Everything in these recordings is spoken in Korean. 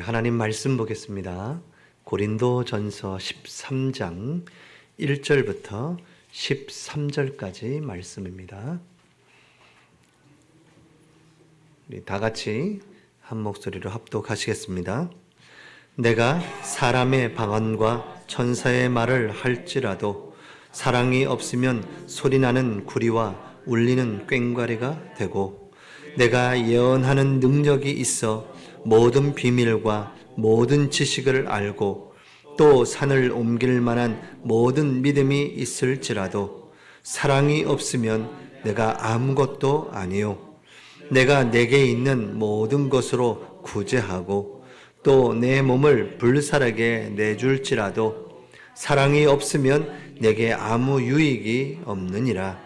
하나님 말씀 보겠습니다. 고린도전서 13장 1절부터 13절까지 말씀입니다. 우리 다 같이 한 목소리로 합독하시겠습니다. 내가 사람의 방언과 천사의 말을 할지라도 사랑이 없으면 소리나는 구리와 울리는 꽹과리가 되고, 내가 예언하는 능력이 있어 모든 비밀과 모든 지식을 알고 또 산을 옮길 만한 모든 믿음이 있을지라도 사랑이 없으면 내가 아무것도 아니요. 내가 내게 있는 모든 것으로 구제하고 또 내 몸을 불살에게 내줄지라도 사랑이 없으면 내게 아무 유익이 없느니라.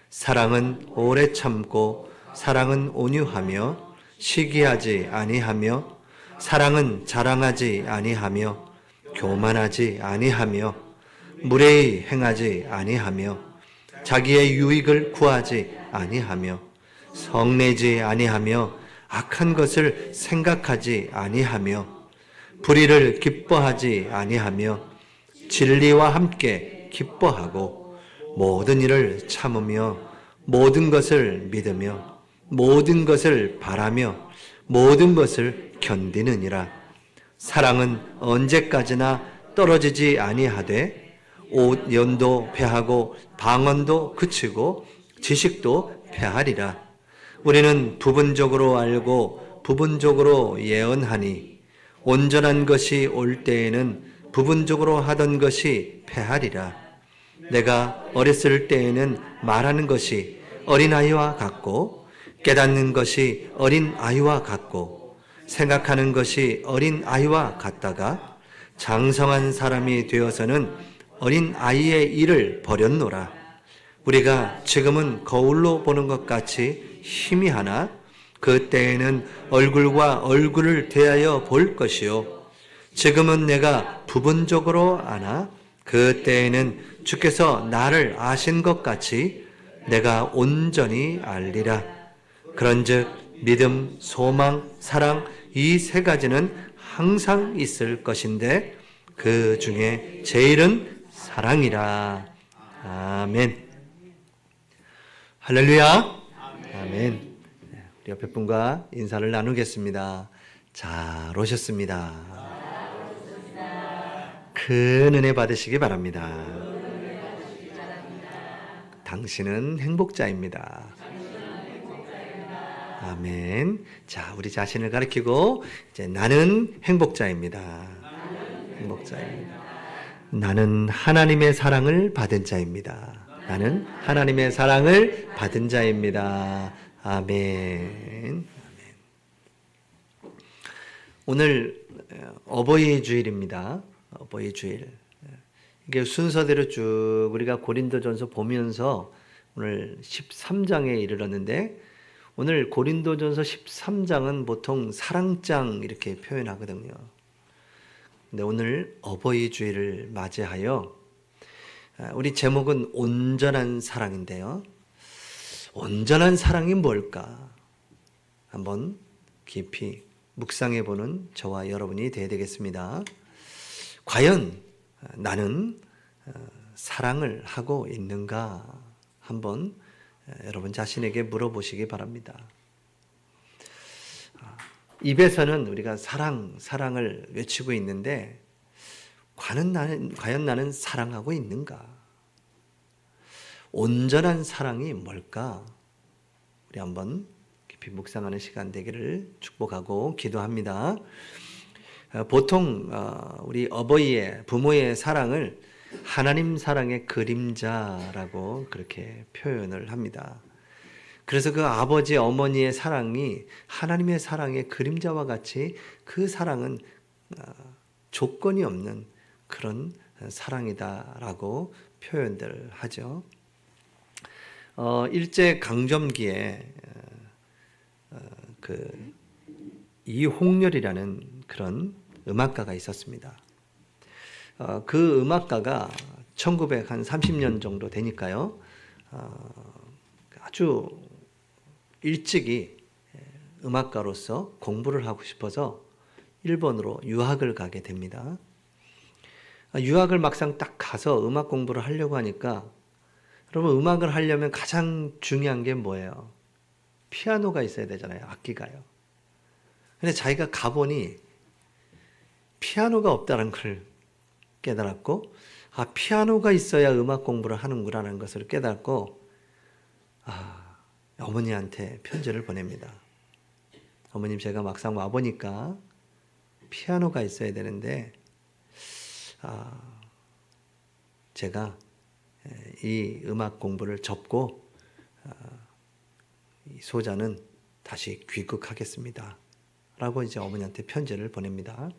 사랑은 오래 참고 사랑은 온유하며 시기하지 아니하며 사랑은 자랑하지 아니하며 교만하지 아니하며 무례히 행하지 아니하며 자기의 유익을 구하지 아니하며 성내지 아니하며 악한 것을 생각하지 아니하며 불의를 기뻐하지 아니하며 진리와 함께 기뻐하고 모든 일을 참으며 모든 것을 믿으며 모든 것을 바라며 모든 것을 견디느니라. 사랑은 언제까지나 떨어지지 아니하되 온연도 패하고 방언도 그치고 지식도 패하리라. 우리는 부분적으로 알고 부분적으로 예언하니 온전한 것이 올 때에는 부분적으로 하던 것이 패하리라. 내가 어렸을 때에는 말하는 것이 어린아이와 같고 깨닫는 것이 어린아이와 같고 생각하는 것이 어린아이와 같다가 장성한 사람이 되어서는 어린아이의 일을 버렸노라. 우리가 지금은 거울로 보는 것 같이 희미하나 그때에는 얼굴과 얼굴을 대하여 볼 것이요. 지금은 내가 부분적으로 아나 그때에는 주께서 나를 아신 것 같이 내가 온전히 알리라. 그런즉 믿음, 소망, 사랑 이 세 가지는 항상 있을 것인데 그 중에 제일은 사랑이라. 아멘. 할렐루야. 아멘. 우리 옆에 분과 인사를 나누겠습니다. 잘 오셨습니다. 큰 은혜 받으시기 바랍니다. 당신은 행복자입니다. 아멘. 자, 우리 자신을 가리키고 이제 나는 행복자입니다. 행복자입니다. 나는 하나님의 사랑을 받은 자입니다. 나는 하나님의 사랑을 받은 자입니다. 아멘. 오늘 어버이 주일입니다. 어버이 주일. 이게 순서대로 쭉 우리가 고린도전서 보면서 오늘 13장에 이르렀는데, 오늘 고린도전서 13장은 보통 사랑장 이렇게 표현하거든요. 근데 오늘 어버이 주일을 맞이하여 우리 제목은 온전한 사랑인데요. 온전한 사랑이 뭘까? 한번 깊이 묵상해 보는 저와 여러분이 되어야 되겠습니다. 과연 나는 사랑을 하고 있는가? 한번 여러분 자신에게 물어보시기 바랍니다. 입에서는 우리가 사랑을 외치고 있는데 과연 나는 사랑하고 있는가? 온전한 사랑이 뭘까? 우리 한번 깊이 묵상하는 시간 되기를 축복하고 기도합니다. 보통 우리 어버이의 부모의 사랑을 하나님 사랑의 그림자라고 그렇게 표현을 합니다. 그래서 그 아버지 어머니의 사랑이 하나님의 사랑의 그림자와 같이 그 사랑은 조건이 없는 그런 사랑이다라고 표현들 하죠. 일제 강점기에 그 이홍렬이라는 그런 음악가가 있었습니다. 그 음악가가 1930년 정도 되니까요, 아주 일찍이 음악가로서 공부를 하고 싶어서 일본으로 유학을 가게 됩니다. 유학을 막상 딱 가서 음악 공부를 하려고 하니까, 여러분, 음악을 하려면 가장 중요한 게 뭐예요? 피아노가 있어야 되잖아요. 악기가요. 근데 자기가 가보니 피아노가 없다는 걸 깨달았고, 피아노가 있어야 음악 공부를 하는구나라는 것을 깨닫고, 어머니한테 편지를 보냅니다. 어머님, 제가 막상 와보니까 피아노가 있어야 되는데, 제가 이 음악 공부를 접고 이 소자는 다시 귀국하겠습니다. 라고 이제 어머니한테 편지를 보냅니다.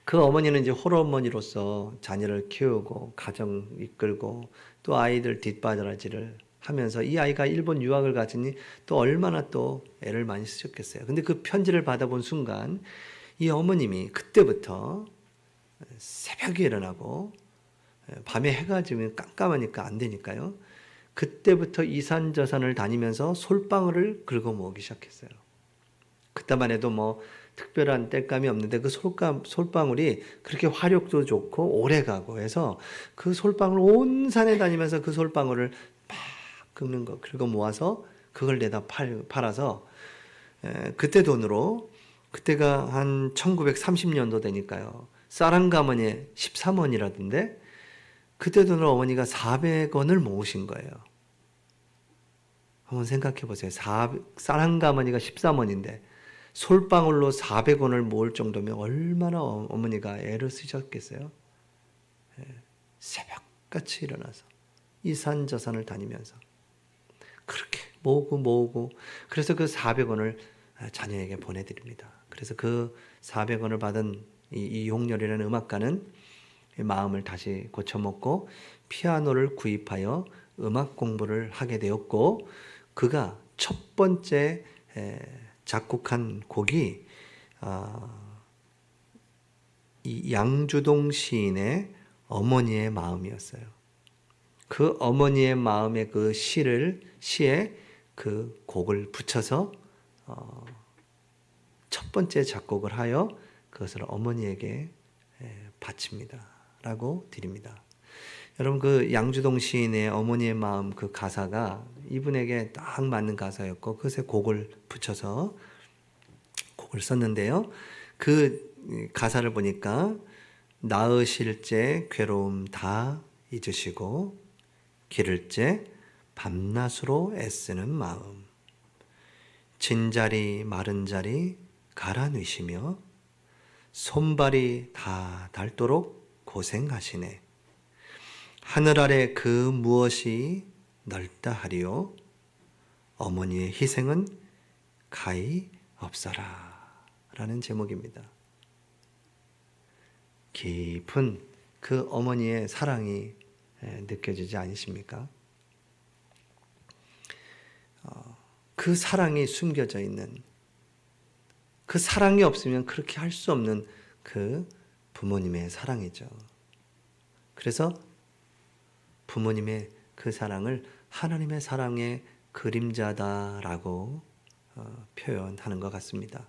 그 어머니는 이제 홀어머니로서 자녀를 키우고 가정 이끌고 또 아이들 뒷바라지를 하면서 이 아이가 일본 유학을 갔으니 또 얼마나 또 애를 많이 쓰셨겠어요. 근데 그 편지를 받아본 순간 이 어머님이 그때부터 새벽에 일어나고 밤에 해가 지면 깜깜하니까 안 되니까요. 그때부터 이산저산을 다니면서 솔방울을 긁어 모으기 시작했어요. 그때만 해도 뭐 특별한 땔감이 없는데 그 솔방울이 그렇게 화력도 좋고 오래가고 해서 그 솔방울 온 산에 다니면서 그 솔방울을 막 긁는 거 긁어 모아서 그걸 내다 팔아서 그때 돈으로 그때가 한 1930년도 되니까요. 쌀1가마니에 13원이라던데 그때 돈으로 어머니가 400원을 모으신 거예요. 한번 생각해 보세요. 쌀1가마니가 13원인데 솔방울로 400원을 모을 정도면 얼마나 어머니가 애를 쓰셨겠어요? 새벽같이 일어나서 이산저산을 다니면서 그렇게 모으고 그래서 그 400원을 자녀에게 보내드립니다. 그래서 그 400원을 받은 이 용렬이라는 음악가는 마음을 다시 고쳐먹고 피아노를 구입하여 음악 공부를 하게 되었고 그가 첫 번째 작곡한 곡이 이 양주동 시인의 어머니의 마음이었어요. 그 어머니의 마음의 그 시에 그 곡을 붙여서 첫 번째 작곡을 하여 그것을 어머니에게 바칩니다. 라고 드립니다. 여러분 그 양주동 시인의 어머니의 마음 그 가사가 이분에게 딱 맞는 가사였고 그것에 곡을 붙여서 곡을 썼는데요. 그 가사를 보니까 낳으실 때 괴로움 다 잊으시고 기를 때 밤낮으로 애쓰는 마음 진자리 마른 자리 갈아 넣으시며 손발이 다 닳도록 고생하시네. 하늘 아래 그 무엇이 넓다 하리요. 어머니의 희생은 가히 없어라. 라는 제목입니다. 깊은 그 어머니의 사랑이 느껴지지 않으십니까? 그 사랑이 숨겨져 있는 그 사랑이 없으면 그렇게 할 수 없는 그 부모님의 사랑이죠. 그래서 부모님의 그 사랑을 하나님의 사랑의 그림자다라고 표현하는 것 같습니다.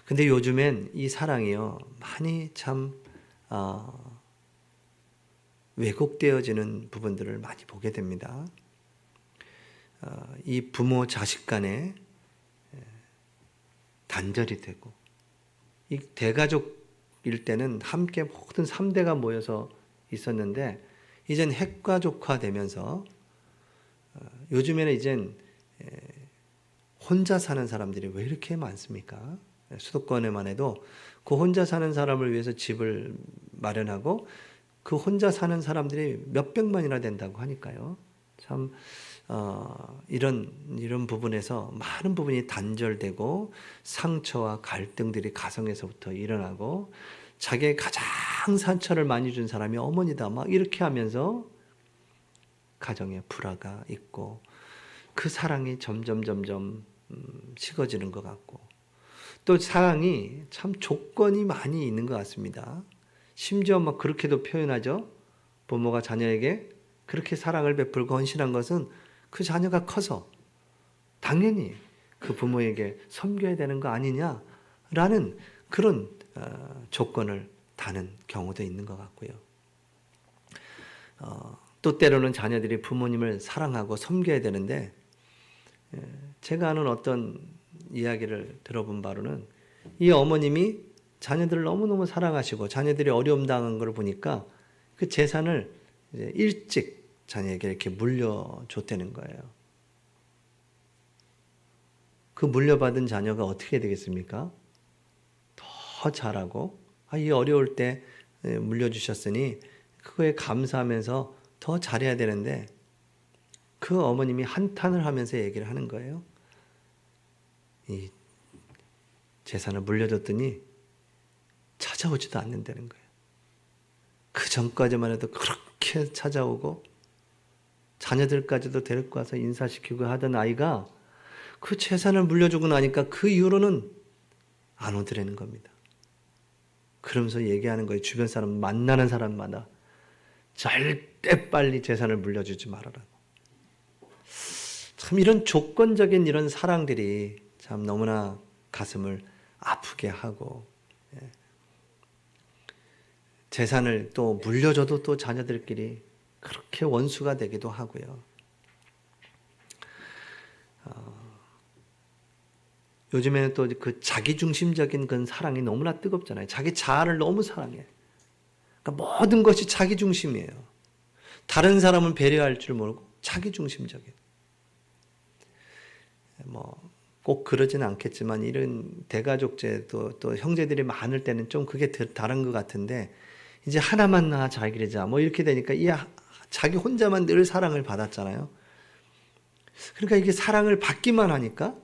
근데 요즘엔 이 사랑이요 많이 참 왜곡되어지는 부분들을 많이 보게 됩니다. 이 부모 자식 간에 단절이 되고 이 대가족일 때는 함께 모든 3대가 모여서 있었는데 이젠 핵가족화되면서 요즘에는 이젠 혼자 사는 사람들이 왜 이렇게 많습니까? 수도권에만 해도 그 혼자 사는 사람을 위해서 집을 마련하고 그 혼자 사는 사람들이 몇백만이나 된다고 하니까요. 참 이런 부분에서 많은 부분이 단절되고 상처와 갈등들이 가정에서부터 일어나고 자기의 가장 상처를 많이 준 사람이 어머니다 막 이렇게 하면서 가정에 불화가 있고 그 사랑이 점점 식어지는 것 같고 또 사랑이 참 조건이 많이 있는 것 같습니다. 심지어 막 그렇게도 표현하죠. 부모가 자녀에게 그렇게 사랑을 베풀고 헌신한 것은 그 자녀가 커서 당연히 그 부모에게 섬겨야 되는 거 아니냐 라는 그런 조건을 다는 경우도 있는 것 같고요. 또 때로는 자녀들이 부모님을 사랑하고 섬겨야 되는데, 제가 아는 어떤 이야기를 들어본 바로는 이 어머님이 자녀들을 너무너무 사랑하시고 자녀들이 어려움 당한 걸 보니까 그 재산을 이제 일찍 자녀에게 이렇게 물려줬다는 거예요. 그 물려받은 자녀가 어떻게 되겠습니까? 더 잘하고, 이 어려울 때 물려주셨으니 그거에 감사하면서 더 잘해야 되는데, 그 어머님이 한탄을 하면서 얘기를 하는 거예요. 이 재산을 물려줬더니 찾아오지도 않는다는 거예요. 그 전까지만 해도 그렇게 찾아오고 자녀들까지도 데리고 와서 인사시키고 하던 아이가 그 재산을 물려주고 나니까 그 이후로는 안 오더라는 겁니다. 그러면서 얘기하는 거예요. 주변 사람, 만나는 사람마다 절대 빨리 재산을 물려주지 말아라. 참 이런 조건적인 이런 사랑들이 참 너무나 가슴을 아프게 하고, 재산을 또 물려줘도 또 자녀들끼리 그렇게 원수가 되기도 하고요. 요즘에는 또 그 자기중심적인 그 사랑이 너무나 뜨겁잖아요. 자기 자아를 너무 사랑해. 그러니까 모든 것이 자기중심이에요. 다른 사람은 배려할 줄 모르고 자기중심적인. 꼭 그러지는 않겠지만 이런 대가족제도 또 형제들이 많을 때는 좀 그게 다른 것 같은데, 이제 하나만 낳아 잘 기르자 이렇게 되니까 자기 혼자만 늘 사랑을 받았잖아요. 그러니까 이게 사랑을 받기만 하니까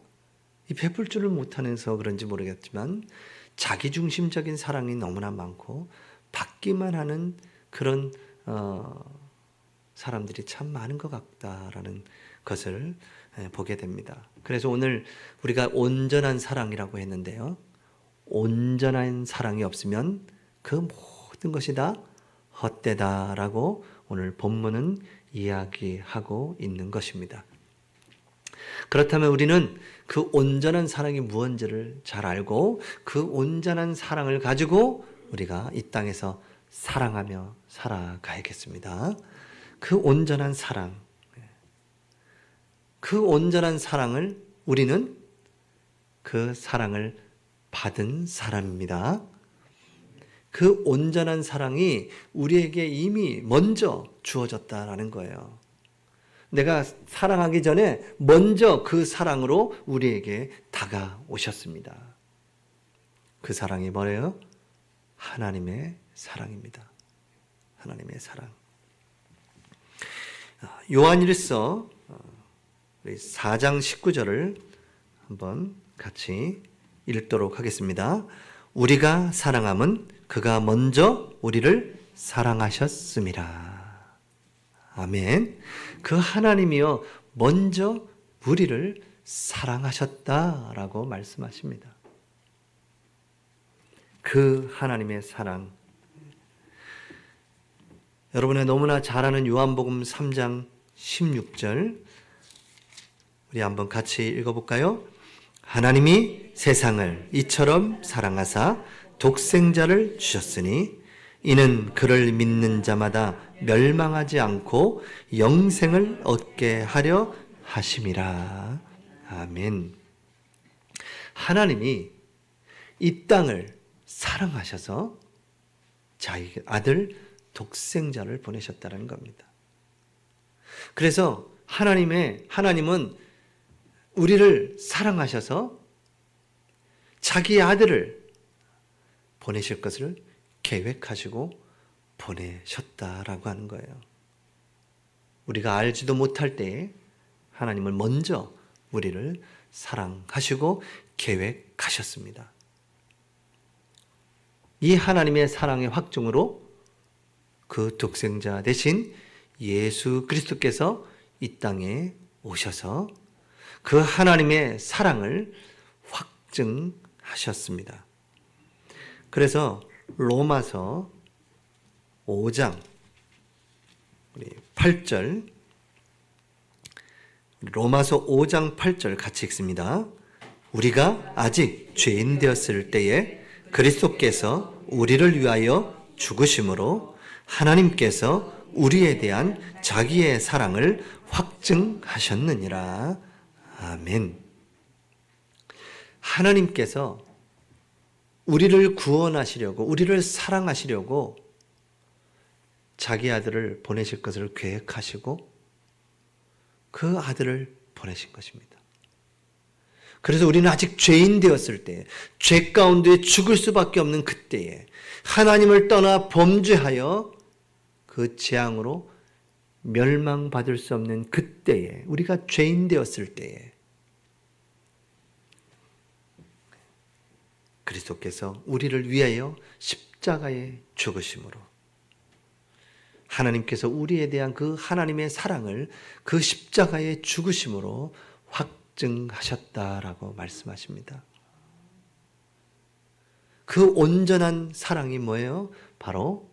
이 베풀 줄을 못하면서 그런지 모르겠지만 자기중심적인 사랑이 너무나 많고 받기만 하는 그런 사람들이 참 많은 것 같다라는 것을 보게 됩니다. 그래서 오늘 우리가 온전한 사랑이라고 했는데요. 온전한 사랑이 없으면 그 모든 것이 다 헛되다라고 오늘 본문은 이야기하고 있는 것입니다. 그렇다면 우리는 그 온전한 사랑이 무엇인지를 잘 알고 그 온전한 사랑을 가지고 우리가 이 땅에서 사랑하며 살아가야겠습니다. 그 온전한 사랑, 그 온전한 사랑을 우리는 그 사랑을 받은 사람입니다. 그 온전한 사랑이 우리에게 이미 먼저 주어졌다라는 거예요. 내가 사랑하기 전에 먼저 그 사랑으로 우리에게 다가오셨습니다. 그 사랑이 뭐예요? 하나님의 사랑입니다. 하나님의 사랑. 요한일서 4장 19절을 한번 같이 읽도록 하겠습니다. 우리가 사랑함은 그가 먼저 우리를 사랑하셨음이라. 아멘. 그 하나님이요 먼저 우리를 사랑하셨다라고 말씀하십니다. 그 하나님의 사랑. 여러분의 너무나 잘 아는 요한복음 3장 16절 우리 한번 같이 읽어볼까요? 하나님이 세상을 이처럼 사랑하사 독생자를 주셨으니 이는 그를 믿는 자마다 멸망하지 않고 영생을 얻게 하려 하심이라. 아멘. 하나님이 이 땅을 사랑하셔서 자기 아들 독생자를 보내셨다는 겁니다. 그래서 하나님은 우리를 사랑하셔서 자기 아들을 보내실 것을 계획하시고 보내셨다라고 하는 거예요. 우리가 알지도 못할 때에 하나님을 먼저 우리를 사랑하시고 계획하셨습니다. 이 하나님의 사랑의 확증으로 그 독생자 대신 예수 그리스도께서 이 땅에 오셔서 그 하나님의 사랑을 확증하셨습니다. 그래서 로마서 5장 8절 같이 읽습니다. 우리가 아직 죄인 되었을 때에 그리스도께서 우리를 위하여 죽으심으로 하나님께서 우리에 대한 자기의 사랑을 확증하셨느니라. 아멘. 하나님께서 우리를 구원하시려고, 우리를 사랑하시려고 자기 아들을 보내실 것을 계획하시고 그 아들을 보내신 것입니다. 그래서 우리는 아직 죄인 되었을 때, 죄 가운데 죽을 수밖에 없는 그때에, 하나님을 떠나 범죄하여 그 재앙으로 멸망받을 수 없는 그때에, 우리가 죄인 되었을 때에 그리스도께서 우리를 위하여 십자가에 죽으심으로 하나님께서 우리에 대한 그 하나님의 사랑을 그 십자가에 죽으심으로 확증하셨다라고 말씀하십니다. 그 온전한 사랑이 뭐예요? 바로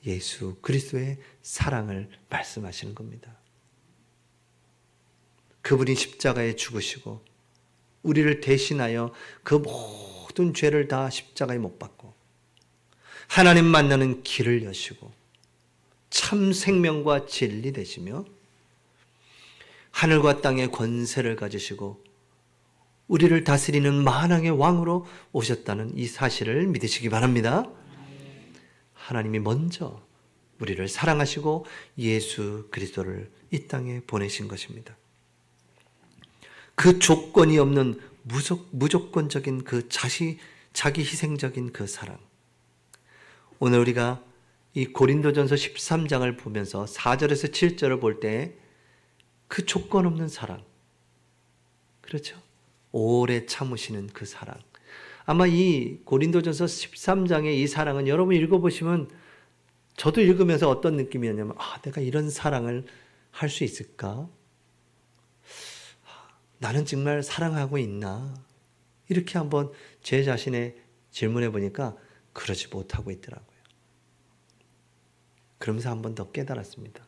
예수 그리스도의 사랑을 말씀하시는 겁니다. 그분이 십자가에 죽으시고 우리를 대신하여 그 모든 죄를 다 십자가에 못 박고 하나님 만나는 길을 여시고 참 생명과 진리 되시며 하늘과 땅의 권세를 가지시고 우리를 다스리는 만왕의 왕으로 오셨다는 이 사실을 믿으시기 바랍니다. 하나님이 먼저 우리를 사랑하시고 예수 그리스도를 이 땅에 보내신 것입니다. 그 조건이 없는 무조건적인 그 자기 희생적인 그 사랑. 오늘 우리가 이 고린도전서 13장을 보면서 4절에서 7절을 볼 때 그 조건 없는 사랑, 그렇죠? 오래 참으시는 그 사랑. 아마 이 고린도전서 13장의 이 사랑은 여러분 읽어보시면 저도 읽으면서 어떤 느낌이었냐면 내가 이런 사랑을 할 수 있을까? 나는 정말 사랑하고 있나? 이렇게 한번 제 자신에 질문해 보니까 그러지 못하고 있더라고요. 그러면서 한 번 더 깨달았습니다.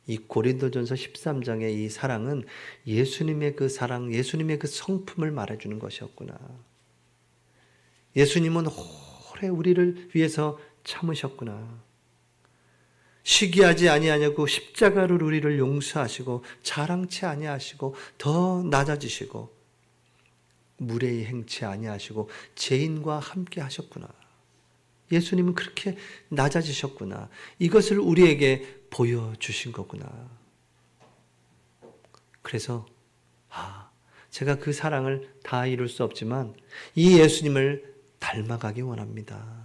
이 고린도전서 13장의 이 사랑은 예수님의 그 사랑, 예수님의 그 성품을 말해주는 것이었구나. 예수님은 오래 우리를 위해서 참으셨구나. 시기하지 아니하냐고 십자가를 우리를 용서하시고 자랑치 아니하시고 더 낮아지시고 무례히 행치 아니하시고 죄인과 함께 하셨구나. 예수님은 그렇게 낮아지셨구나. 이것을 우리에게 보여주신 거구나. 그래서 제가 그 사랑을 다 이룰 수 없지만 이 예수님을 닮아가기 원합니다.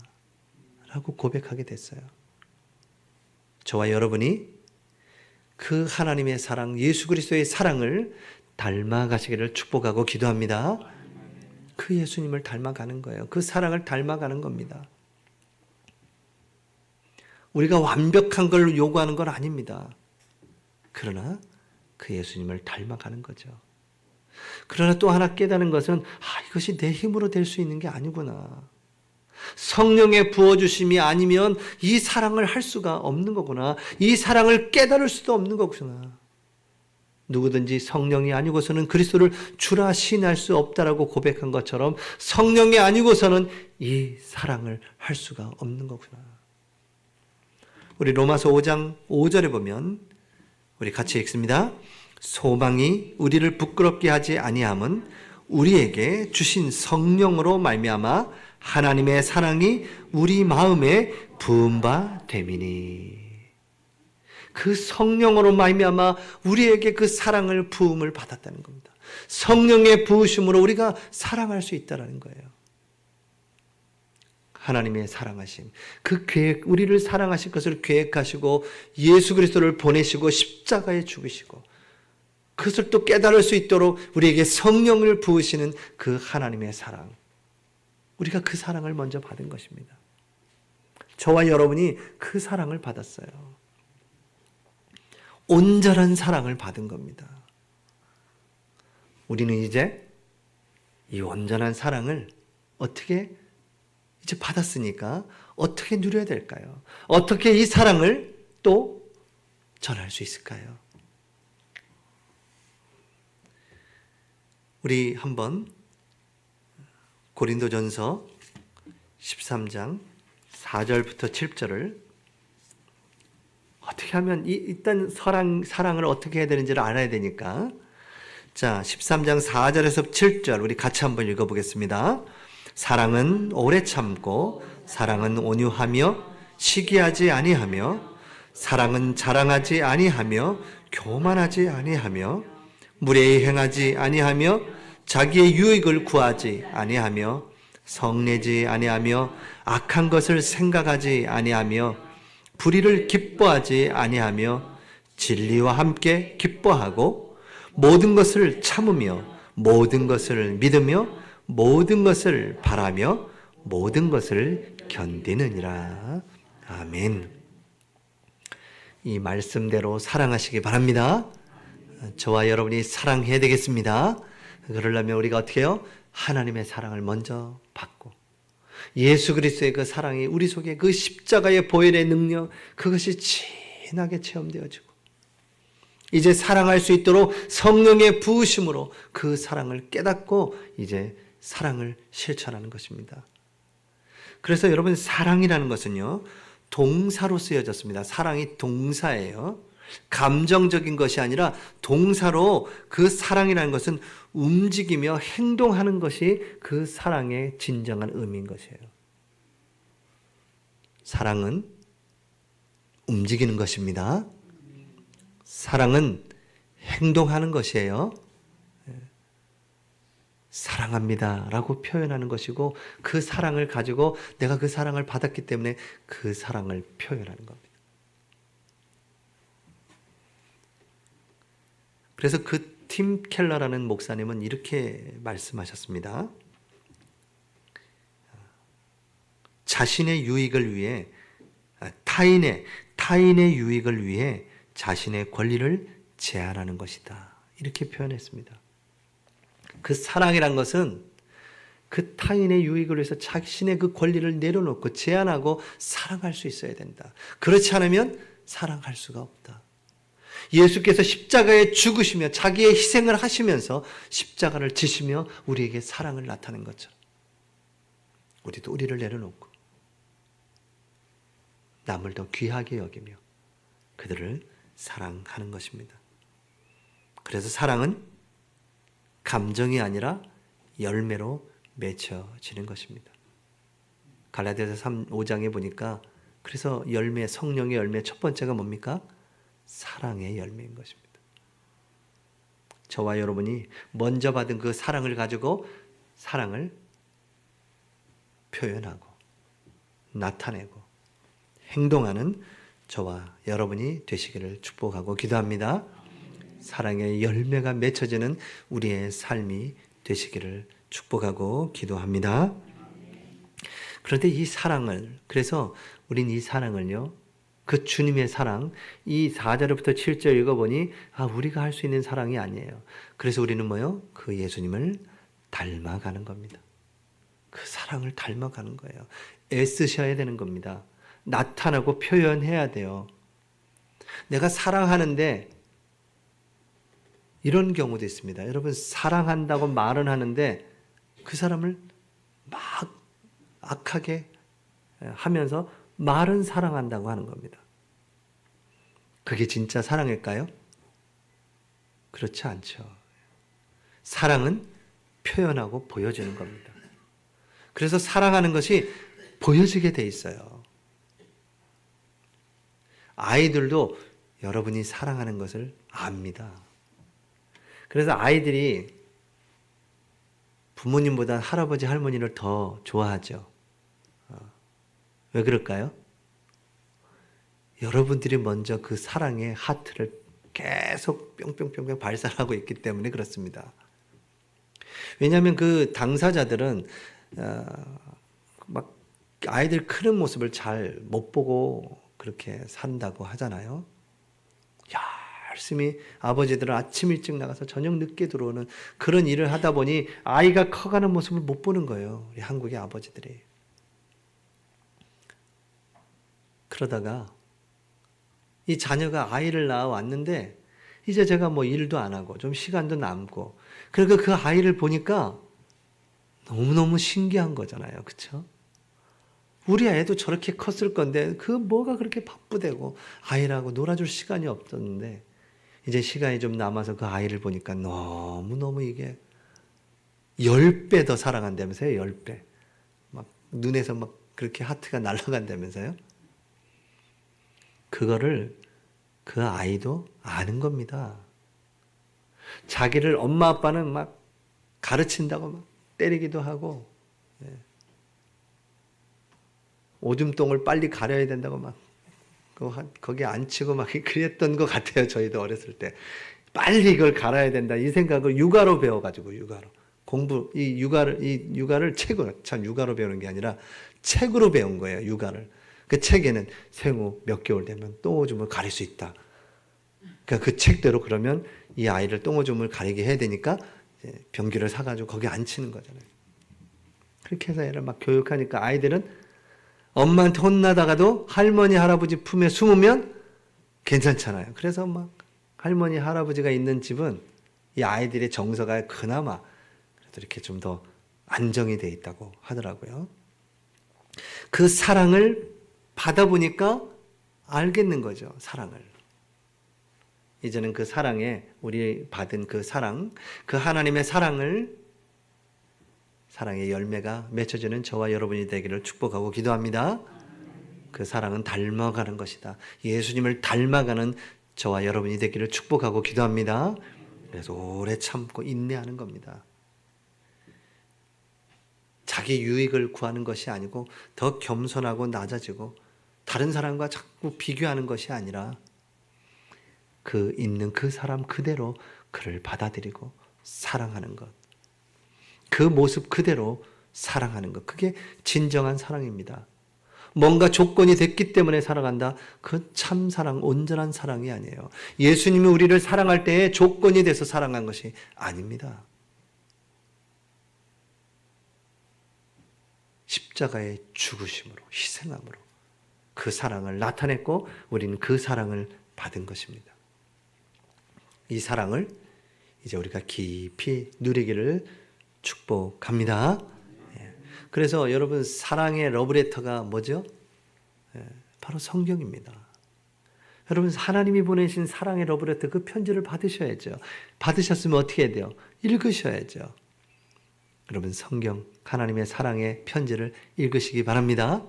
라고 고백하게 됐어요. 저와 여러분이 그 하나님의 사랑, 예수 그리스도의 사랑을 닮아가시기를 축복하고 기도합니다. 그 예수님을 닮아가는 거예요. 그 사랑을 닮아가는 겁니다. 우리가 완벽한 걸 요구하는 건 아닙니다. 그러나 그 예수님을 닮아가는 거죠. 그러나 또 하나 깨닫는 것은 이것이 내 힘으로 될 수 있는 게 아니구나. 성령의 부어주심이 아니면 이 사랑을 할 수가 없는 거구나. 이 사랑을 깨달을 수도 없는 거구나. 누구든지 성령이 아니고서는 그리스도를 주라 시인할 수 없다라고 고백한 것처럼 성령이 아니고서는 이 사랑을 할 수가 없는 거구나. 우리 로마서 5장 5절에 보면 우리 같이 읽습니다. 소망이 우리를 부끄럽게 하지 아니함은 우리에게 주신 성령으로 말미암아 하나님의 사랑이 우리 마음에 부은 바 됨이니. 그 성령으로 말미암아 우리에게 그 사랑을 부음을 받았다는 겁니다. 성령의 부으심으로 우리가 사랑할 수 있다는 거예요. 하나님의 사랑하심, 그 계획, 우리를 사랑하실 것을 계획하시고 예수 그리스도를 보내시고 십자가에 죽으시고 그것을 또 깨달을 수 있도록 우리에게 성령을 부으시는 그 하나님의 사랑. 우리가 그 사랑을 먼저 받은 것입니다. 저와 여러분이 그 사랑을 받았어요. 온전한 사랑을 받은 겁니다. 우리는 이제 이 온전한 사랑을 어떻게 이제 받았으니까 어떻게 누려야 될까요? 어떻게 이 사랑을 또 전할 수 있을까요? 우리 한번 고린도전서 13장 4절부터 7절을 어떻게 하면 일단 사랑을 어떻게 해야 되는지를 알아야 되니까, 자 13장 4절에서 7절 우리 같이 한번 읽어보겠습니다. 사랑은 오래 참고 사랑은 온유하며 시기하지 아니하며 사랑은 자랑하지 아니하며 교만하지 아니하며 무례히 행하지 아니하며 자기의 유익을 구하지 아니하며 성내지 아니하며 악한 것을 생각하지 아니하며 불의를 기뻐하지 아니하며 진리와 함께 기뻐하고 모든 것을 참으며 모든 것을 믿으며 모든 것을 바라며 모든 것을 견디느니라. 아멘. 이 말씀대로 사랑하시기 바랍니다. 저와 여러분이 사랑해야 되겠습니다. 그러려면 우리가 어떻게 해요? 하나님의 사랑을 먼저 받고 예수 그리스도의 그 사랑이 우리 속에 그 십자가의 보혈의 능력, 그것이 진하게 체험되어지고 이제 사랑할 수 있도록 성령의 부으심으로 그 사랑을 깨닫고 이제 사랑을 실천하는 것입니다. 그래서 여러분, 사랑이라는 것은요, 동사로 쓰여졌습니다. 사랑이 동사예요. 감정적인 것이 아니라 동사로, 그 사랑이라는 것은 움직이며 행동하는 것이 그 사랑의 진정한 의미인 것이에요. 사랑은 움직이는 것입니다. 사랑은 행동하는 것이에요. 사랑합니다 라고 표현하는 것이고, 그 사랑을 가지고 내가 그 사랑을 받았기 때문에 그 사랑을 표현하는 겁니다. 그래서 그 팀 켈러라는 목사님은 이렇게 말씀하셨습니다. 자신의 유익을 위해, 타인의 유익을 위해 자신의 권리를 제한하는 것이다, 이렇게 표현했습니다. 그 사랑이란 것은 그 타인의 유익을 위해서 자신의 그 권리를 내려놓고 제한하고 사랑할 수 있어야 된다. 그렇지 않으면 사랑할 수가 없다. 예수께서 십자가에 죽으시며 자기의 희생을 하시면서 십자가를 지시며 우리에게 사랑을 나타낸 것처럼 우리도 우리를 내려놓고 남을 더 귀하게 여기며 그들을 사랑하는 것입니다. 그래서 사랑은 감정이 아니라 열매로 맺혀지는 것입니다. 갈라디아서 5장에 보니까, 그래서 열매, 성령의 열매 첫 번째가 뭡니까? 사랑의 열매인 것입니다. 저와 여러분이 먼저 받은 그 사랑을 가지고 사랑을 표현하고 나타내고 행동하는 저와 여러분이 되시기를 축복하고 기도합니다. 사랑의 열매가 맺혀지는 우리의 삶이 되시기를 축복하고 기도합니다. 그런데 이 사랑을, 그래서 우린 이 사랑을요, 그 주님의 사랑, 이 4절부터 7절 읽어보니 우리가 할 수 있는 사랑이 아니에요. 그래서 우리는 뭐요? 그 예수님을 닮아가는 겁니다. 그 사랑을 닮아가는 거예요. 애쓰셔야 되는 겁니다. 나타나고 표현해야 돼요. 내가 사랑하는데 이런 경우도 있습니다. 여러분, 사랑한다고 말은 하는데 그 사람을 막 악하게 하면서 말은 사랑한다고 하는 겁니다. 그게 진짜 사랑일까요? 그렇지 않죠. 사랑은 표현하고 보여주는 겁니다. 그래서 사랑하는 것이 보여지게 돼 있어요. 아이들도 여러분이 사랑하는 것을 압니다. 그래서 아이들이 부모님보다 할아버지, 할머니를 더 좋아하죠. 왜 그럴까요? 여러분들이 먼저 그 사랑의 하트를 계속 뿅뿅뿅뿅 발산하고 있기 때문에 그렇습니다. 왜냐하면 그 당사자들은 막 아이들 크는 모습을 잘 못 보고 그렇게 산다고 하잖아요. 열심히 아버지들은 아침 일찍 나가서 저녁 늦게 들어오는 그런 일을 하다 보니 아이가 커가는 모습을 못 보는 거예요. 우리 한국의 아버지들이. 그러다가 이 자녀가 아이를 낳아왔는데 이제 제가 뭐 일도 안 하고 좀 시간도 남고 그러니까 그 아이를 보니까 너무너무 신기한 거잖아요. 그렇죠? 우리 애도 저렇게 컸을 건데 그 뭐가 그렇게 바쁘대고 아이라고 놀아줄 시간이 없었는데 이제 시간이 좀 남아서 그 아이를 보니까 너무너무 이게 10배 더 사랑한다면서요. 10배. 막 눈에서 막 그렇게 하트가 날아간다면서요. 그거를 그 아이도 아는 겁니다. 자기를 엄마 아빠는 막 가르친다고 막 때리기도 하고 오줌똥을 빨리 가려야 된다고 막 거기 앉히고 막 그랬던 것 같아요. 저희도 어렸을 때. 빨리 이걸 갈아야 된다. 이 생각을 육아로 배워가지고, 육아로. 이 육아를 책으로, 참 육아로 배우는 게 아니라 책으로 배운 거예요. 육아를. 그 책에는 생후 몇 개월 되면 똥오줌을 가릴 수 있다. 그러니까 그 책대로 그러면 이 아이를 똥오줌을 가리게 해야 되니까 변기를 사가지고 거기 앉히는 거잖아요. 그렇게 해서 애를 막 교육하니까 아이들은 엄마한테 혼나다가도 할머니, 할아버지 품에 숨으면 괜찮잖아요. 그래서 막 할머니, 할아버지가 있는 집은 이 아이들의 정서가 그나마 그래도 이렇게 좀 더 안정이 돼 있다고 하더라고요. 그 사랑을 받아보니까 알겠는 거죠. 사랑을. 이제는 그 사랑에 우리 받은 그 사랑, 그 하나님의 사랑의 열매가 맺혀지는 저와 여러분이 되기를 축복하고 기도합니다. 그 사랑은 닮아가는 것이다. 예수님을 닮아가는 저와 여러분이 되기를 축복하고 기도합니다. 그래서 오래 참고 인내하는 겁니다. 자기 유익을 구하는 것이 아니고 더 겸손하고 낮아지고 다른 사람과 자꾸 비교하는 것이 아니라 그 있는 그 사람 그대로 그를 받아들이고 사랑하는 것. 그 모습 그대로 사랑하는 것. 그게 진정한 사랑입니다. 뭔가 조건이 됐기 때문에 사랑한다. 그 참 사랑, 온전한 사랑이 아니에요. 예수님이 우리를 사랑할 때에 조건이 돼서 사랑한 것이 아닙니다. 십자가의 죽으심으로, 희생함으로 그 사랑을 나타냈고 우리는 그 사랑을 받은 것입니다. 이 사랑을 이제 우리가 깊이 누리기를 축복합니다. 그래서 여러분 사랑의 러브레터가 뭐죠? 바로 성경입니다. 여러분 하나님이 보내신 사랑의 러브레터 그 편지를 받으셔야죠. 받으셨으면 어떻게 해야 돼요? 읽으셔야죠. 여러분 성경 하나님의 사랑의 편지를 읽으시기 바랍니다.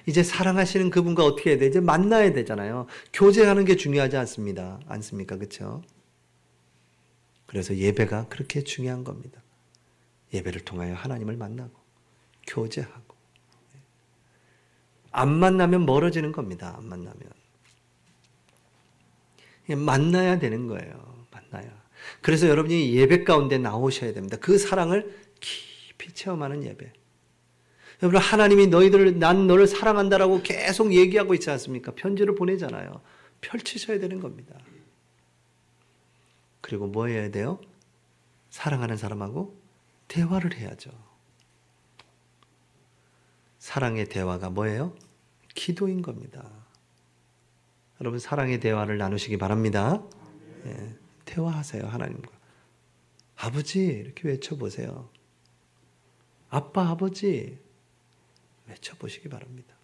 이제 사랑하시는 그분과 어떻게 해야 돼? 이제 만나야 되잖아요. 교제하는 게 중요하지 않습니까? 그렇죠? 그래서 예배가 그렇게 중요한 겁니다. 예배를 통하여 하나님을 만나고 교제하고 안 만나면 멀어지는 겁니다. 안 만나면 만나야 되는 거예요. 만나야. 그래서 여러분이 예배 가운데 나오셔야 됩니다. 그 사랑을 깊이 체험하는 예배. 여러분 하나님이 난 너를 사랑한다라고 계속 얘기하고 있지 않습니까? 편지를 보내잖아요. 펼치셔야 되는 겁니다. 그리고 뭐 해야 돼요? 사랑하는 사람하고 대화를 해야죠. 사랑의 대화가 뭐예요? 기도인 겁니다. 여러분 사랑의 대화를 나누시기 바랍니다. 대화하세요. 하나님과. 아버지 이렇게 외쳐보세요. 아빠 아버지 외쳐보시기 바랍니다.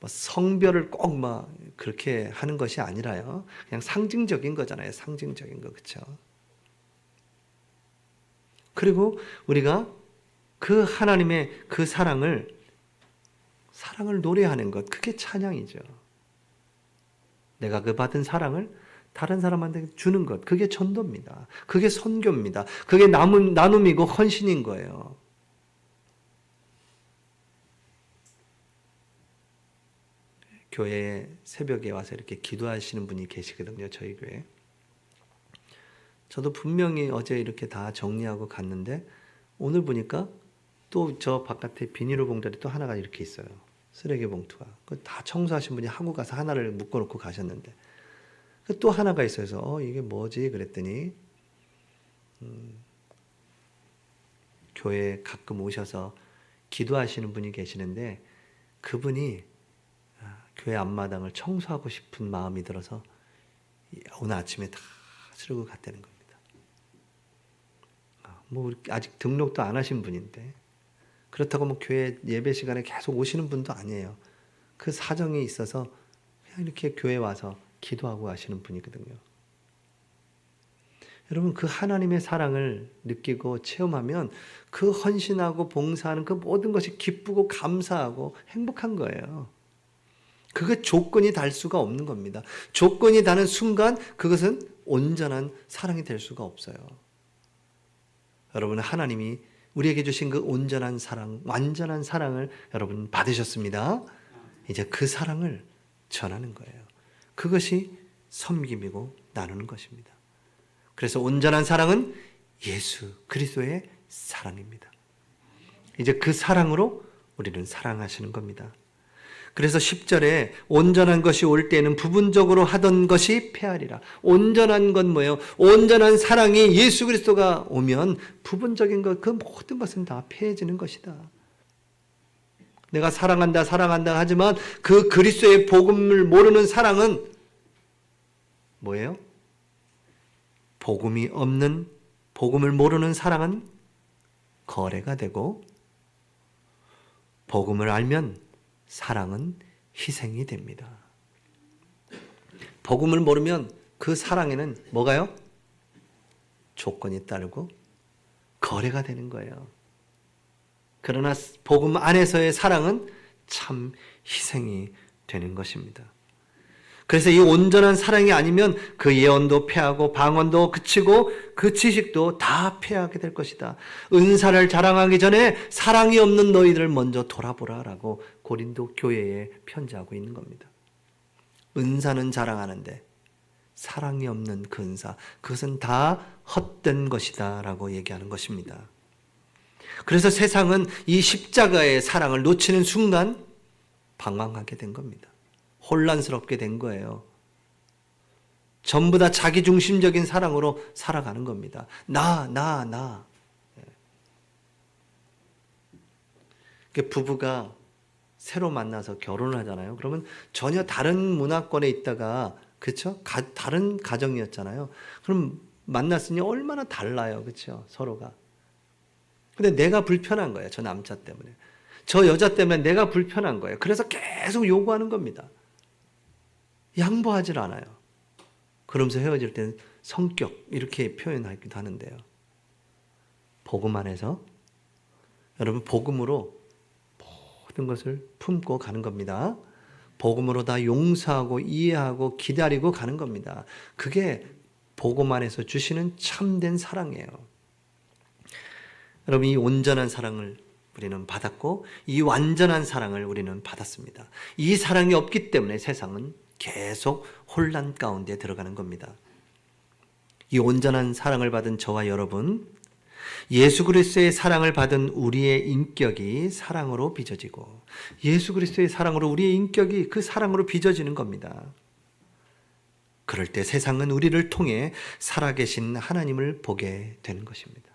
뭐 성별을 꼭 막 그렇게 하는 것이 아니라요. 그냥 상징적인 거잖아요. 상징적인 거 그렇죠? 그리고 우리가 그 하나님의 그 사랑을 노래하는 것 그게 찬양이죠. 내가 그 받은 사랑을 다른 사람한테 주는 것 그게 전도입니다. 그게 선교입니다. 그게 나눔이고 헌신인 거예요. 교회에 새벽에 와서 이렇게 기도하시는 분이 계시거든요. 저희 교회. 저도 분명히 어제 이렇게 다 정리하고 갔는데 오늘 보니까 또 저 바깥에 비닐로 봉다리 또 하나가 이렇게 있어요. 쓰레기 봉투가. 다 청소하신 분이 하고 가서 하나를 묶어놓고 가셨는데 또 하나가 있어서 이게 뭐지? 그랬더니 교회에 가끔 오셔서 기도하시는 분이 계시는데 그분이 교회 앞마당을 청소하고 싶은 마음이 들어서 오늘 아침에 다 쓰고 갔다는 겁니다. 뭐 아직 등록도 안 하신 분인데 그렇다고 뭐 교회 예배 시간에 계속 오시는 분도 아니에요. 그 사정이 있어서 그냥 이렇게 교회 와서 기도하고 하시는 분이거든요. 여러분 그 하나님의 사랑을 느끼고 체험하면 그 헌신하고 봉사하는 그 모든 것이 기쁘고 감사하고 행복한 거예요. 그게 조건이 달 수가 없는 겁니다. 조건이 다는 순간 그것은 온전한 사랑이 될 수가 없어요. 여러분 하나님이 우리에게 주신 그 온전한 사랑, 완전한 사랑을 여러분 받으셨습니다. 이제 그 사랑을 전하는 거예요. 그것이 섬김이고 나누는 것입니다. 그래서 온전한 사랑은 예수 그리스도의 사랑입니다. 이제 그 사랑으로 우리는 사랑하시는 겁니다. 그래서 10절에 온전한 것이 올 때에는 부분적으로 하던 것이 패하리라. 온전한 건 뭐예요? 온전한 사랑이 예수 그리스도가 오면 부분적인 것, 그 모든 것은 다 패해지는 것이다. 내가 사랑한다 하지만 그 그리스도의 복음을 모르는 사랑은 뭐예요? 복음이 없는, 복음을 모르는 사랑은 거래가 되고, 복음을 알면 사랑은 희생이 됩니다. 복음을 모르면 그 사랑에는 뭐가요? 조건이 따르고 거래가 되는 거예요. 그러나 복음 안에서의 사랑은 참 희생이 되는 것입니다. 그래서 이 온전한 사랑이 아니면 그 예언도 패하고 방언도 그치고 그 지식도 다 패하게 될 것이다. 은사를 자랑하기 전에 사랑이 없는 너희들 먼저 돌아보라라고 고린도 교회에 편지하고 있는 겁니다. 은사는 자랑하는데 사랑이 없는 그 은사, 그것은 다 헛된 것이다 라고 얘기하는 것입니다. 그래서 세상은 이 십자가의 사랑을 놓치는 순간 방황하게 된 겁니다. 혼란스럽게 된 거예요. 전부 다 자기중심적인 사랑으로 살아가는 겁니다. 나. 부부가 새로 만나서 결혼을 하잖아요. 그러면 전혀 다른 문화권에 있다가, 그렇죠? 다른 가정이었잖아요. 그럼 만났으니 얼마나 달라요. 그렇죠? 서로가. 근데 내가 불편한 거예요. 저 남자 때문에. 저 여자 때문에 내가 불편한 거예요. 그래서 계속 요구하는 겁니다. 양보하질 않아요. 그러면서 헤어질 때는 성격 이렇게 표현하기도 하는데요. 복음 안에서 여러분 복음으로 모든 것을 품고 가는 겁니다. 복음으로 다 용서하고 이해하고 기다리고 가는 겁니다. 그게 복음 안에서 주시는 참된 사랑이에요. 여러분 이 온전한 사랑을 우리는 받았고 이 완전한 사랑을 우리는 받았습니다. 이 사랑이 없기 때문에 세상은 계속 혼란 가운데 들어가는 겁니다. 이 온전한 사랑을 받은 저와 여러분, 예수 그리스도의 사랑을 받은 우리의 인격이 사랑으로 빚어지고 예수 그리스도의 사랑으로 우리의 인격이 그 사랑으로 빚어지는 겁니다. 그럴 때 세상은 우리를 통해 살아계신 하나님을 보게 되는 것입니다.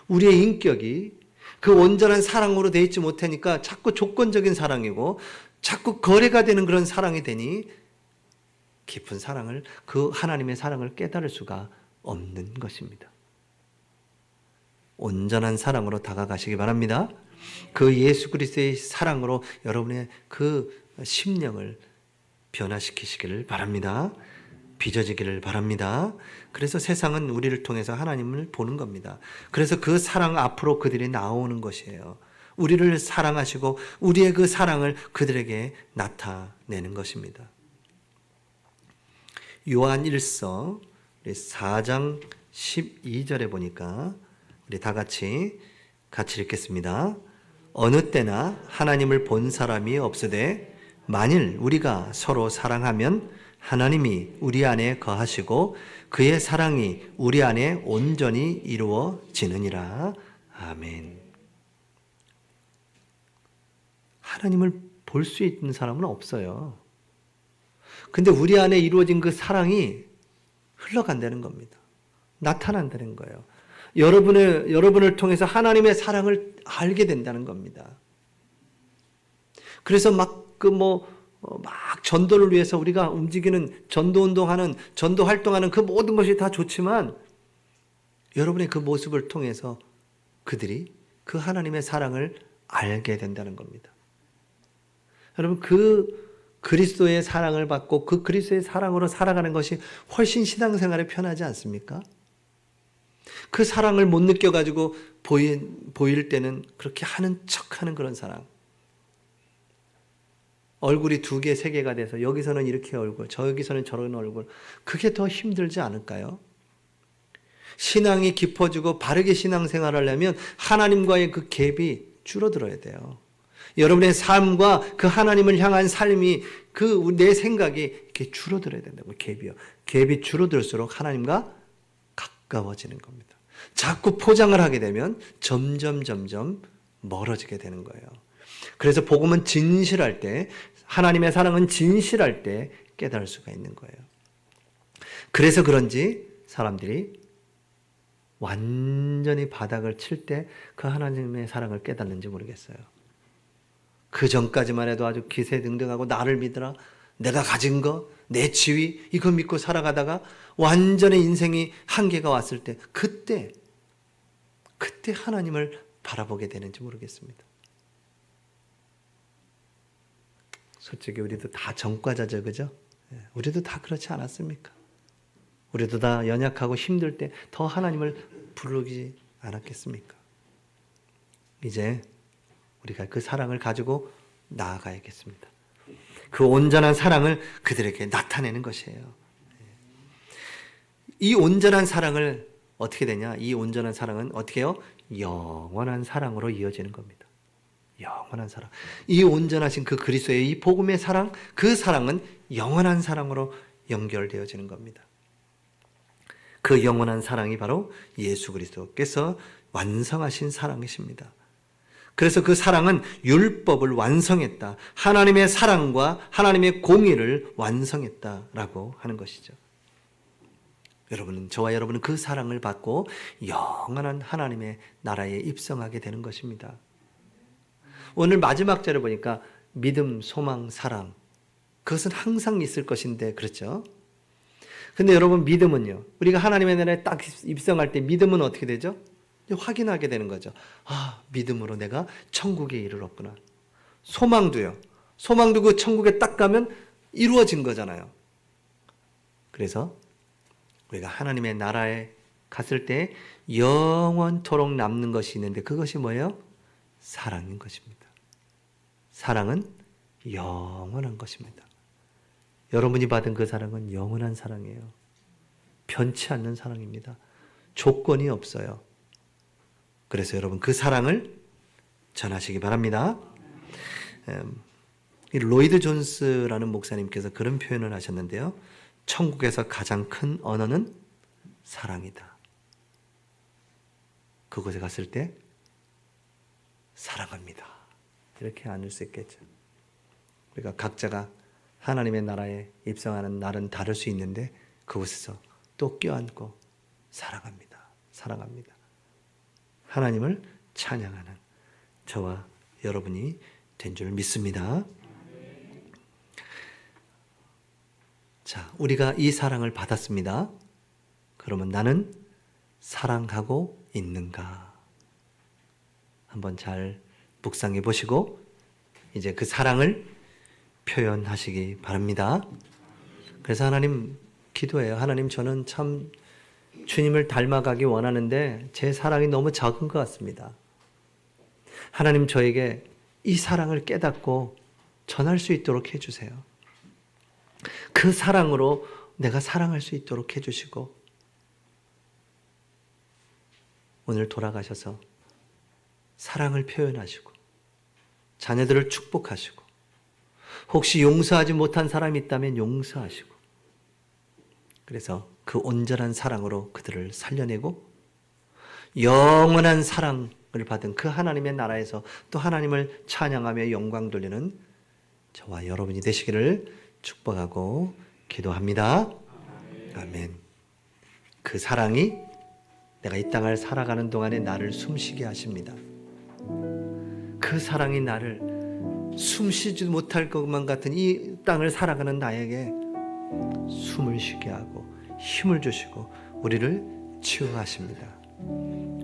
우리의 인격이 그 온전한 사랑으로 되어 있지 못하니까 자꾸 조건적인 사랑이고 자꾸 거래가 되는 그런 사랑이 되니 깊은 사랑을, 그 하나님의 사랑을 깨달을 수가 없는 것입니다. 온전한 사랑으로 다가가시기 바랍니다. 그 예수 그리스도의 사랑으로 여러분의 그 심령을 변화시키시기를 바랍니다. 빚어지기를 바랍니다. 그래서 세상은 우리를 통해서 하나님을 보는 겁니다. 그래서 그 사랑 앞으로 그들이 나오는 것이에요. 우리를 사랑하시고 우리의 그 사랑을 그들에게 나타내는 것입니다. 요한 1서 4장 12절에 보니까 우리 다 같이 읽겠습니다. 어느 때나 하나님을 본 사람이 없으되 만일 우리가 서로 사랑하면 하나님이 우리 안에 거하시고 그의 사랑이 우리 안에 온전히 이루어지느니라. 아멘. 하나님을 볼 수 있는 사람은 없어요. 근데 우리 안에 이루어진 그 사랑이 흘러간다는 겁니다. 나타난다는 거예요. 여러분을 통해서 하나님의 사랑을 알게 된다는 겁니다. 그래서 막 막 전도를 위해서 우리가 움직이는 전도 운동하는 전도 활동하는 그 모든 것이 다 좋지만 여러분의 그 모습을 통해서 그들이 그 하나님의 사랑을 알게 된다는 겁니다. 여러분 그 그리스도의 사랑을 받고 그 그리스도의 사랑으로 살아가는 것이 훨씬 신앙생활에 편하지 않습니까? 그 사랑을 못 느껴가지고 보일 때는 그렇게 하는 척하는 그런 사랑. 얼굴이 2개, 3개가 돼서 여기서는 이렇게 얼굴, 저기서는 저런 얼굴. 그게 더 힘들지 않을까요? 신앙이 깊어지고 바르게 신앙생활을 하려면 하나님과의 그 갭이 줄어들어야 돼요. 여러분의 삶과 그 하나님을 향한 삶이 그 내 생각이 이렇게 줄어들어야 된다고. 갭이 줄어들수록 하나님과 가까워지는 겁니다. 자꾸 포장을 하게 되면 점점 멀어지게 되는 거예요. 그래서 복음은 진실할 때, 하나님의 사랑은 진실할 때 깨달을 수가 있는 거예요. 그래서 그런지 사람들이 완전히 바닥을 칠 때 그 하나님의 사랑을 깨닫는지 모르겠어요. 그 전까지만 해도 아주 기세등등하고 나를 믿으라, 내가 가진 거, 내 지위 이거 믿고 살아가다가 완전히 인생이 한계가 왔을 때 그때 하나님을 바라보게 되는지 모르겠습니다. 솔직히 우리도 다 전과자죠, 그죠? 우리도 다 그렇지 않았습니까? 우리도 다 연약하고 힘들 때 더 하나님을 부르지 않았겠습니까? 이제 우리가 그 사랑을 가지고 나아가야겠습니다. 그 온전한 사랑을 그들에게 나타내는 것이에요. 이 온전한 사랑을 어떻게 되냐? 이 온전한 사랑은 어떻게 해요? 영원한 사랑으로 이어지는 겁니다. 영원한 사랑. 이 온전하신 그 그리스도의 이 복음의 사랑, 그 사랑은 영원한 사랑으로 연결되어지는 겁니다. 그 영원한 사랑이 바로 예수 그리스도께서 완성하신 사랑이십니다. 그래서 그 사랑은 율법을 완성했다. 하나님의 사랑과 하나님의 공의를 완성했다라고 하는 것이죠. 저와 여러분은 그 사랑을 받고 영원한 하나님의 나라에 입성하게 되는 것입니다. 오늘 마지막 절을 보니까 믿음, 소망, 사랑, 그것은 항상 있을 것인데 그렇죠? 근데 여러분 믿음은요, 우리가 하나님의 나라에 딱 입성할 때 믿음은 어떻게 되죠? 확인하게 되는 거죠. 아, 믿음으로 내가 천국에 이르렀구나. 소망도요. 소망도 그 천국에 딱 가면 이루어진 거잖아요. 그래서 우리가 하나님의 나라에 갔을 때 영원토록 남는 것이 있는데 그것이 뭐예요? 사랑인 것입니다. 사랑은 영원한 것입니다. 여러분이 받은 그 사랑은 영원한 사랑이에요. 변치 않는 사랑입니다. 조건이 없어요. 그래서 여러분 그 사랑을 전하시기 바랍니다. 로이드 존스라는 목사님께서 그런 표현을 하셨는데요. 천국에서 가장 큰 언어는 사랑이다. 그곳에 갔을 때 사랑합니다. 이렇게 나눌 수 있겠죠. 우리가 각자가 하나님의 나라에 입성하는 날은 다를 수 있는데 그곳에서 또 껴안고 사랑합니다. 사랑합니다. 하나님을 찬양하는 저와 여러분이 된 줄 믿습니다. 자, 우리가 이 사랑을 받았습니다. 그러면 나는 사랑하고 있는가? 한번 잘 묵상해 보시고 이제 그 사랑을 표현하시기 바랍니다. 그래서 하나님 기도해요. 하나님, 저는 참 주님을 닮아가기 원하는데 제 사랑이 너무 적은 것 같습니다. 하나님, 저에게 이 사랑을 깨닫고 전할 수 있도록 해주세요. 그 사랑으로 내가 사랑할 수 있도록 해주시고 오늘 돌아가셔서 사랑을 표현하시고 자녀들을 축복하시고 혹시 용서하지 못한 사람이 있다면 용서하시고 그래서 그 온전한 사랑으로 그들을 살려내고 영원한 사랑을 받은 그 하나님의 나라에서 또 하나님을 찬양하며 영광 돌리는 저와 여러분이 되시기를 축복하고 기도합니다. 아멘. 그 사랑이 내가 이 땅을 살아가는 동안에 나를 숨쉬게 하십니다. 그 사랑이 나를 숨쉬지 못할 것만 같은 이 땅을 살아가는 나에게 숨을 쉬게 하고 힘을 주시고 우리를 치유하십니다.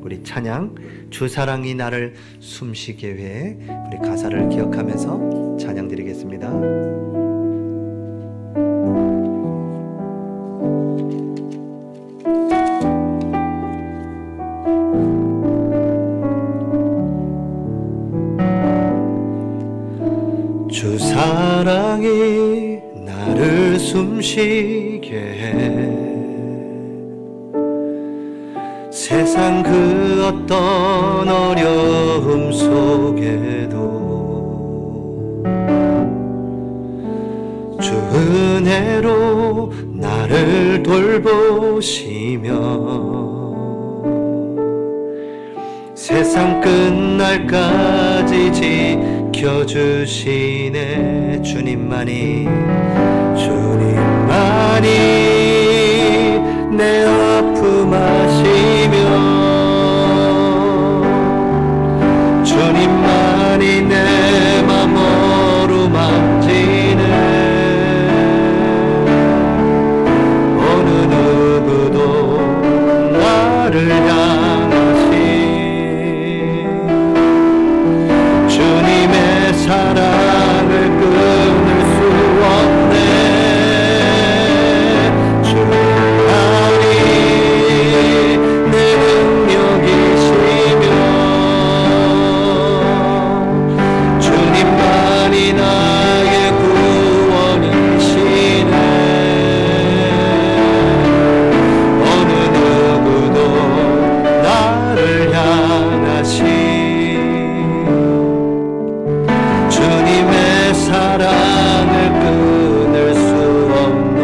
우리 찬양 주 사랑이 나를 숨쉬게 해 우리 가사를 기억하면서 찬양 드리겠습니다. 주 사랑이 나를 숨쉬게 해 세상 그 어떤 어려움 속에도 주 은혜로 나를 돌보시며 세상 끝날까지 지켜주시네. 주님만이 내 아픔 아시며 주님만이 내 맘 어루만지네. 어느 누구도 나를 향하시 주님의 사랑을 끊을 수 없네. 주님만이 내 능력이시며 주님만이 나의 구원이시네. 어느 누구도 나를 향하시 주님의 사랑을 끊을 수 없네.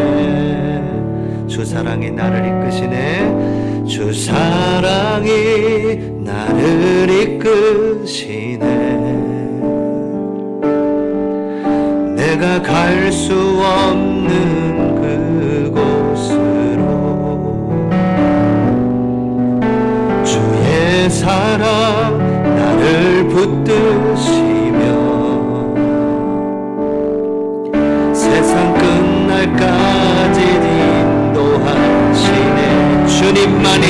주 사랑이 나를 이끄시네. 주 사랑이 나를 이끄시네. 내가 갈 수 없는 그곳으로 주의 사랑 나를 붙드시며 세상 끝날까지 인도하시네. 주님만이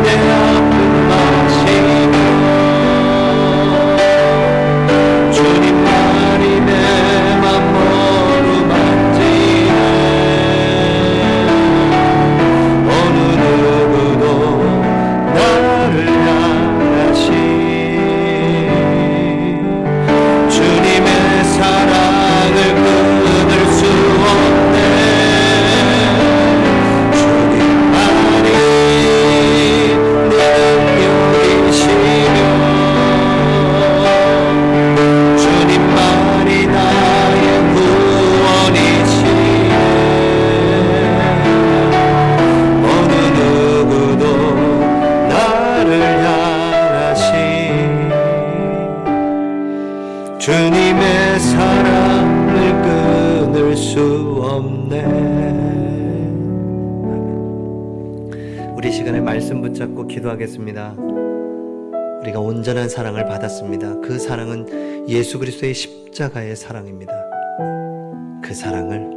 내 아픔 아시며 주님만이 내 맘 어루만지네. 어느 누구도 나를 향하시 주님의 사랑을 끊을 수 없네. 주님만이 내 능력이시며 주님만이 나의 구원이시네. 어느 누구도 나를 향하시 주님의 사랑을 끊을 수 없네. 우리 시간에 말씀 붙잡고 기도하겠습니다. 우리가 온전한 사랑을 받았습니다. 그 사랑은 예수 그리스도의 십자가의 사랑입니다. 그 사랑을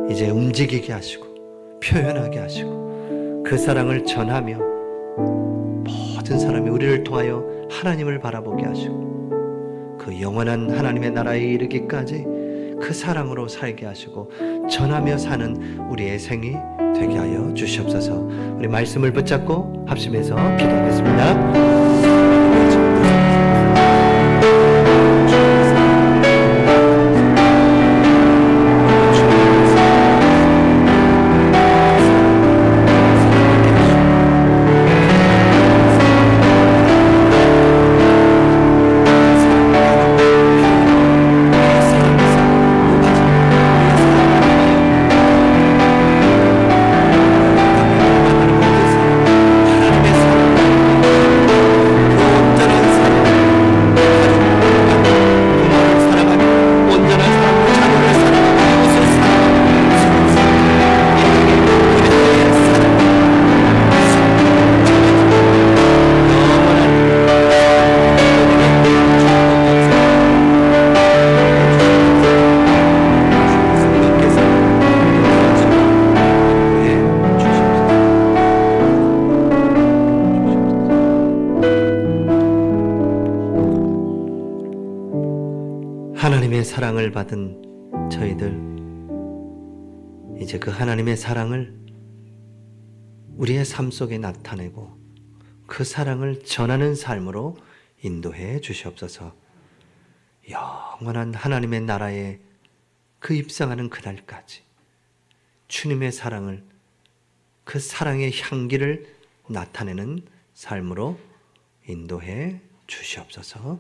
이제 움직이게 하시고 표현하게 하시고 그 사랑을 전하며 모든 사람이 우리를 통하여 하나님을 바라보게 하시고 그 영원한 하나님의 나라에 이르기까지 그 사랑으로 살게 하시고 전하며 사는 우리의 생이 되게 하여 주시옵소서. 우리 말씀을 붙잡고 합심해서 기도하겠습니다. 사랑을 받은 저희들, 이제 그 하나님의 사랑을 우리의 삶 속에 나타내고 그 사랑을 전하는 삶으로 인도해 주시옵소서. 영원한 하나님의 나라에 그 입성하는 그날까지 주님의 사랑을, 그 사랑의 향기를 나타내는 삶으로 인도해 주시옵소서.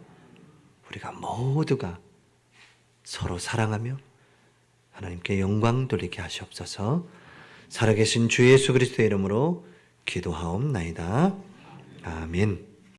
우리가 모두가 서로 사랑하며 하나님께 영광 돌리게 하시옵소서. 살아계신 주 예수 그리스도의 이름으로 기도하옵나이다. 아멘.